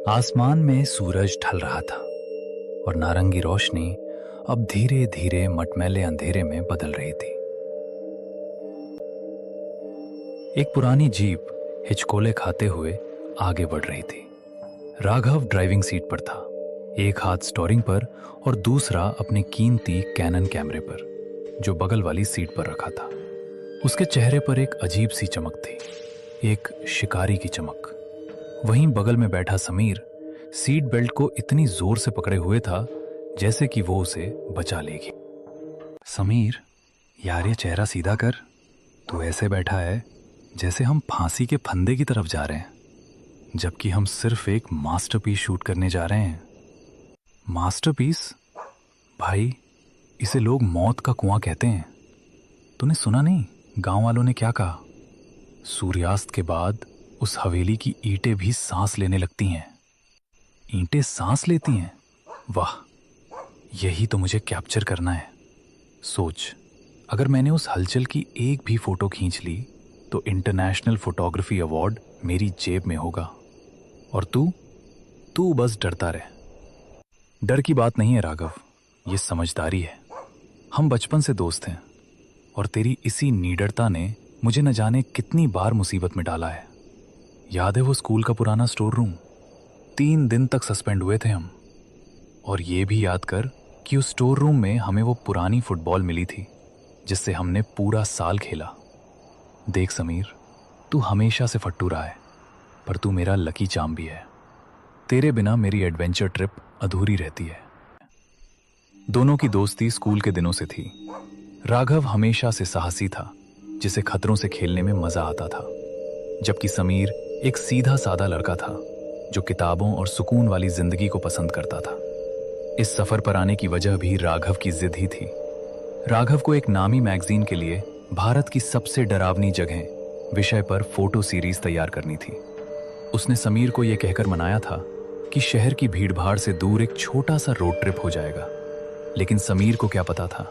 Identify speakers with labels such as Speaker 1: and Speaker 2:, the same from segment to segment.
Speaker 1: आसमान में सूरज ढल रहा था और नारंगी रोशनी अब धीरे धीरे मटमैले अंधेरे में बदल रही थी। एक पुरानी जीप हिचकोले खाते हुए आगे बढ़ रही थी। राघव ड्राइविंग सीट पर था, एक हाथ स्टीयरिंग पर और दूसरा अपने कीमती कैनन कैमरे पर, जो बगल वाली सीट पर रखा था। उसके चेहरे पर एक अजीब सी चमक थी, एक शिकारी की चमक। वहीं बगल में बैठा समीर सीट बेल्ट को इतनी जोर से पकड़े हुए था जैसे कि वो उसे बचा लेगी। समीर, यार ये चेहरा सीधा कर। तू ऐसे बैठा है जैसे हम फांसी के फंदे की तरफ जा रहे हैं, जबकि हम सिर्फ एक मास्टरपीस शूट करने जा रहे हैं। मास्टरपीस? भाई, इसे लोग मौत का कुआं कहते हैं। तूने सुना नहीं गांव वालों ने क्या कहा? सूर्यास्त के बाद उस हवेली की ईंटें भी सांस लेने लगती हैं। ईंटें सांस लेती हैं? वाह, यही तो मुझे कैप्चर करना है। सोच, अगर मैंने उस हलचल की एक भी फोटो खींच ली तो इंटरनेशनल फोटोग्राफी अवार्ड मेरी जेब में होगा। और तू बस डरता रहे। डर की बात नहीं है राघव, ये समझदारी है। हम बचपन से दोस्त हैं और तेरी इसी निडरता ने मुझे न जाने कितनी बार मुसीबत में डाला है। याद है वो स्कूल का पुराना स्टोर रूम? 3 दिन तक सस्पेंड हुए थे हम। और ये भी याद कर कि उस स्टोर रूम में हमें वो पुरानी फुटबॉल मिली थी जिससे हमने पूरा साल खेला। देख समीर, तू हमेशा से फट्टू रहा है, पर तू मेरा लकी चार्म भी है। तेरे बिना मेरी एडवेंचर ट्रिप अधूरी रहती है। दोनों की दोस्ती स्कूल के दिनों से थी। राघव हमेशा से साहसी था, जिसे खतरों से खेलने में मजा आता था, जबकि समीर एक सीधा साधा लड़का था जो किताबों और सुकून वाली जिंदगी को पसंद करता था। इस सफर पर आने की वजह भी राघव की जिद ही थी। राघव को एक नामी मैगजीन के लिए भारत की सबसे डरावनी जगह विषय पर फोटो सीरीज तैयार करनी थी। उसने समीर को यह कहकर मनाया था कि शहर की भीड़भाड़ से दूर एक छोटा सा रोड ट्रिप हो जाएगा, लेकिन समीर को क्या पता था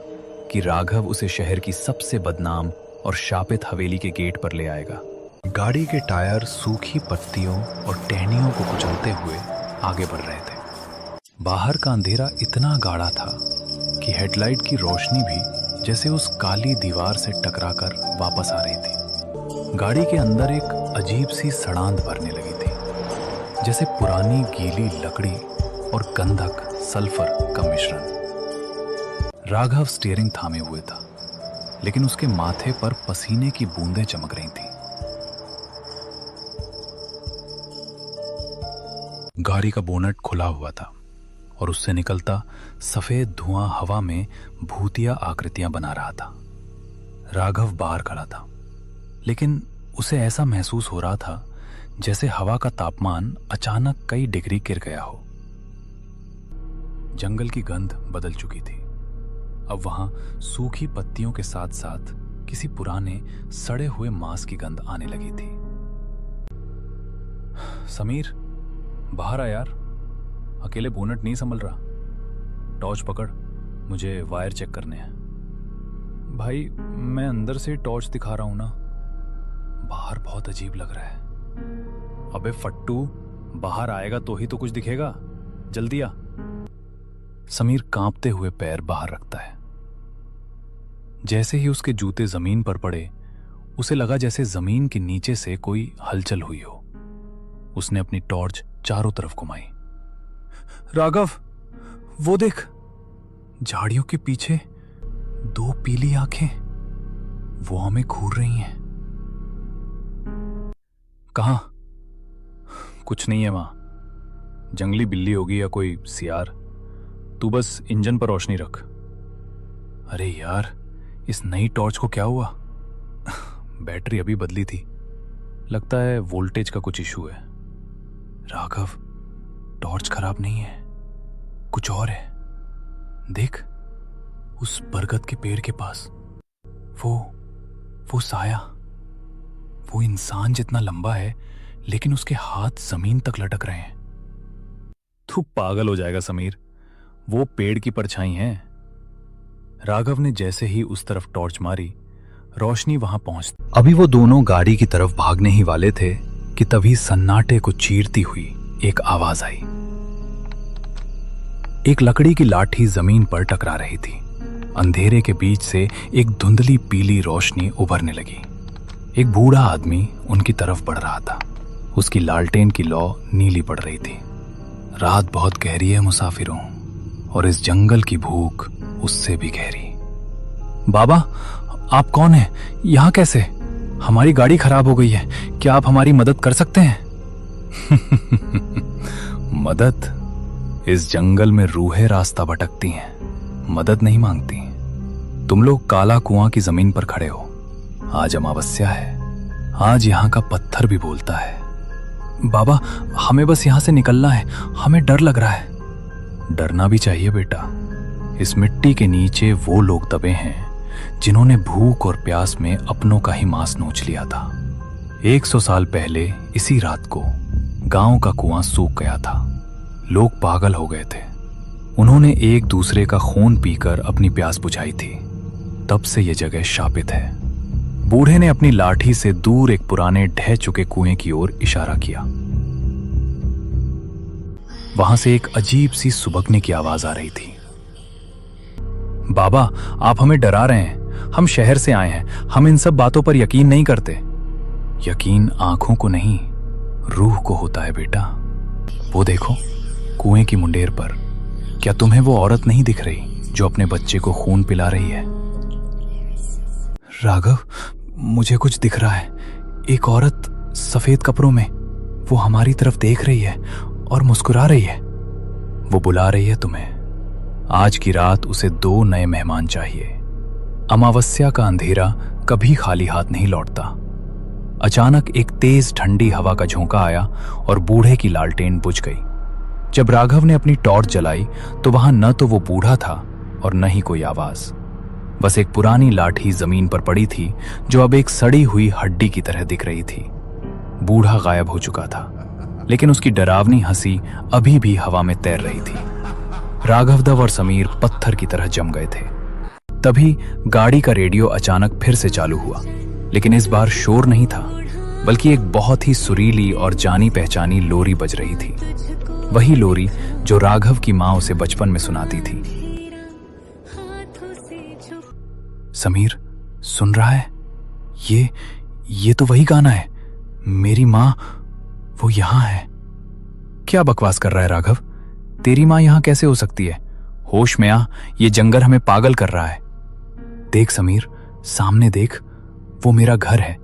Speaker 1: कि राघव उसे शहर की सबसे बदनाम और शापित हवेली के गेट पर ले आएगा। गाड़ी के टायर सूखी पत्तियों और टहनियों को कुचलते हुए आगे बढ़ रहे थे। बाहर का अंधेरा इतना गाढ़ा था कि हेडलाइट की रोशनी भी जैसे उस काली दीवार से टकराकर वापस आ रही थी। गाड़ी के अंदर एक अजीब सी सड़ांध भरने लगी थी, जैसे पुरानी गीली लकड़ी और गंधक सल्फर का मिश्रण। राघव स्टीयरिंग थामे हुए था, लेकिन उसके माथे पर पसीने की बूंदें चमक रही थीं। गाड़ी का बोनट खुला हुआ था और उससे निकलता सफेद धुआं हवा में भूतिया आकृतियां बना रहा था। राघव बाहर खड़ा था, लेकिन उसे ऐसा महसूस हो रहा था जैसे हवा का तापमान अचानक कई डिग्री गिर गया हो। जंगल की गंध बदल चुकी थी। अब वहां सूखी पत्तियों के साथ साथ किसी पुराने सड़े हुए मांस की गंध आने लगी थी। समीर, बाहर आ यार, अकेले बोनट नहीं संभल रहा। टॉर्च पकड़, मुझे वायर चेक करने हैं। भाई, मैं अंदर से टॉर्च दिखा रहा हूं ना। बाहर बहुत अजीब लग रहा है। अबे फट्टू, बाहर आएगा तो ही तो कुछ दिखेगा। जल्दी आ। समीर कांपते हुए पैर बाहर रखता है। जैसे ही उसके जूते जमीन पर पड़े, उसे लगा जैसे जमीन के नीचे से कोई हलचल हुई हो। उसने अपनी टॉर्च चारों तरफ घुमाई। राघव, वो देख, झाड़ियों के पीछे 2 पीली आंखें, वो हमें घूर रही हैं। कहां? कुछ नहीं है वहां, जंगली बिल्ली होगी या कोई सियार। तू बस इंजन पर रोशनी रख। अरे यार, इस नई टॉर्च को क्या हुआ? बैटरी अभी बदली थी, लगता है वोल्टेज का कुछ इशू है। राघव, टॉर्च खराब नहीं है, कुछ और है। देख, उस बरगद के पेड़ के पास वो साया, वो इंसान जितना लंबा है, लेकिन उसके हाथ जमीन तक लटक रहे हैं। तू पागल हो जाएगा समीर, वो पेड़ की परछाई है। राघव ने जैसे ही उस तरफ टॉर्च मारी, रोशनी वहां पहुंच। अभी वो दोनों गाड़ी की तरफ भागने ही वाले थे कि तभी सन्नाटे को चीरती हुई एक आवाज आई। एक लकड़ी की लाठी जमीन पर टकरा रही थी। अंधेरे के बीच से एक धुंधली पीली रोशनी उभरने लगी। एक बूढ़ा आदमी उनकी तरफ बढ़ रहा था। उसकी लालटेन की लौ नीली पड़ रही थी। रात बहुत गहरी है मुसाफिरों, और इस जंगल की भूख उससे भी गहरी। बाबा, आप कौन हैं? यहाँ कैसे? हमारी गाड़ी खराब हो गई है, क्या आप हमारी मदद कर सकते हैं? मदद? इस जंगल में रूहें रास्ता भटकती हैं, मदद नहीं मांगती। तुम लोग काला कुआं की जमीन पर खड़े हो। आज अमावस्या है, आज यहाँ का पत्थर भी बोलता है। बाबा, हमें बस यहाँ से निकलना है, हमें डर लग रहा है। डरना भी चाहिए बेटा। इस मिट्टी के नीचे वो लोग दबे हैं जिन्होंने भूख और प्यास में अपनों का ही मांस नोच लिया था। 100 साल पहले इसी रात को गांव का कुआं सूख गया था। लोग पागल हो गए थे। उन्होंने एक दूसरे का खून पीकर अपनी प्यास बुझाई थी। तब से यह जगह शापित है। बूढ़े ने अपनी लाठी से दूर एक पुराने ढह चुके कुएं की ओर इशारा किया। वहां से एक अजीब सी सुबकने की आवाज आ रही थी। बाबा, आप हमें डरा रहे हैं। हम शहर से आए हैं, हम इन सब बातों पर यकीन नहीं करते। यकीन आंखों को नहीं, रूह को होता है बेटा। वो देखो, कुएं की मुंडेर पर, क्या तुम्हें वो औरत नहीं दिख रही जो अपने बच्चे को खून पिला रही है? राघव, मुझे कुछ दिख रहा है। एक औरत सफेद कपड़ों में, वो हमारी तरफ देख रही है और मुस्कुरा रही है। वो बुला रही है तुम्हें। आज की रात उसे 2 नए मेहमान चाहिए। अमावस्या का अंधेरा कभी खाली हाथ नहीं लौटता। अचानक एक तेज ठंडी हवा का झोंका आया और बूढ़े की लालटेन बुझ गई। जब राघव ने अपनी टॉर्च जलाई तो वहां न तो वो बूढ़ा था और न ही कोई आवाज। बस एक पुरानी लाठी जमीन पर पड़ी थी जो अब एक सड़ी हुई हड्डी की तरह दिख रही थी। बूढ़ा गायब हो चुका था, लेकिन उसकी डरावनी हंसी अभी भी हवा में तैर रही थी। राघवदेव और समीर पत्थर की तरह जम गए थे। तभी गाड़ी का रेडियो अचानक फिर से चालू हुआ, लेकिन इस बार शोर नहीं था, बल्कि एक बहुत ही सुरीली और जानी पहचानी लोरी बज रही थी। वही लोरी जो राघव की मां उसे बचपन में सुनाती थी। समीर, सुन रहा है? ये तो वही गाना है। मेरी मां, वो यहां है। क्या बकवास कर रहा है राघव? तेरी मां यहां कैसे हो सकती है? होश में आ, ये जंगल हमें पागल कर रहा है। देख समीर, सामने देख, वो मेरा घर है।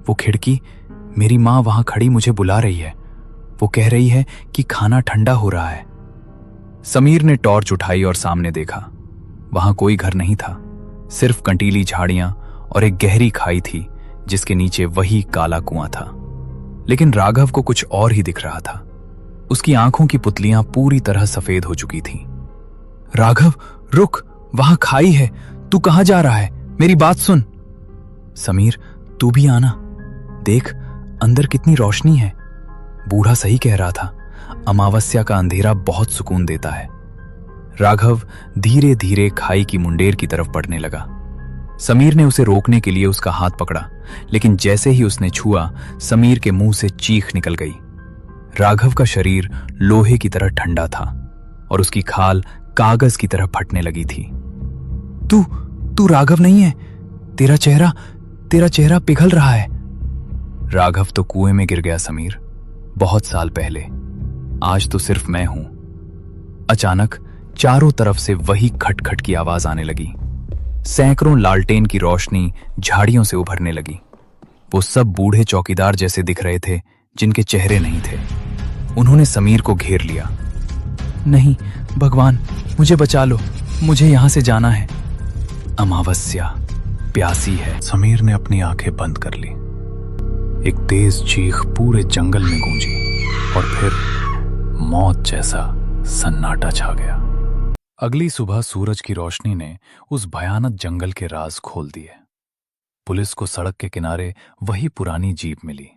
Speaker 1: वो खिड़की, मेरी मां वहां खड़ी मुझे बुला रही है। वो कह रही है कि खाना ठंडा हो रहा है। समीर ने टॉर्च उठाई और सामने देखा। वहां कोई घर नहीं था, सिर्फ कंटीली झाड़ियां और एक गहरी खाई थी जिसके नीचे वही काला कुआं था। लेकिन राघव को कुछ और ही दिख रहा था। उसकी आंखों की पुतलियां पूरी तरह सफेद हो चुकी थीं। राघव, रुक, वहां खाई है। तू कहां जा रहा है? मेरी बात सुन। समीर, तू भी आना। देख, अंदर कितनी रोशनी है। बूढ़ा सही कह रहा था, अमावस्या का अंधेरा बहुत सुकून देता है। राघव धीरे धीरे खाई की मुंडेर की तरफ बढ़ने लगा। समीर ने उसे रोकने के लिए उसका हाथ पकड़ा, लेकिन जैसे ही उसने छुआ, समीर के मुंह से चीख निकल गई। राघव का शरीर लोहे की तरह ठंडा था और उसकी खाल कागज की तरह फटने लगी थी। तू राघव नहीं है। तेरा चेहरा पिघल रहा है। राघव तो कुएं में गिर गया समीर, बहुत साल पहले। आज तो सिर्फ मैं हूं। अचानक चारों तरफ से वही खटखट की आवाज आने लगी। सैकड़ों लालटेन की रोशनी झाड़ियों से उभरने लगी। वो सब बूढ़े चौकीदार जैसे दिख रहे थे, जिनके चेहरे नहीं थे। उन्होंने समीर को घेर लिया। नहीं भगवान, मुझे बचा लो, मुझे यहां से जाना है। अमावस्या प्यासी है। समीर ने अपनी आंखें बंद कर ली। एक तेज चीख पूरे जंगल में गूंजी और फिर मौत जैसा सन्नाटा छा गया। अगली सुबह सूरज की रोशनी ने उस भयानक जंगल के राज खोल दिए। पुलिस को सड़क के किनारे वही पुरानी जीप मिली।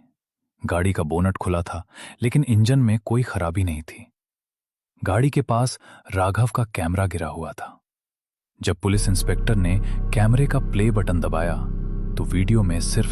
Speaker 1: गाड़ी का बोनट खुला था, लेकिन इंजन में कोई खराबी नहीं थी। गाड़ी के पास राघव का कैमरा गिरा हुआ था। जब पुलिस इंस्पेक्टर ने कैमरे का प्ले बटन दबाया तो वीडियो में सिर्फ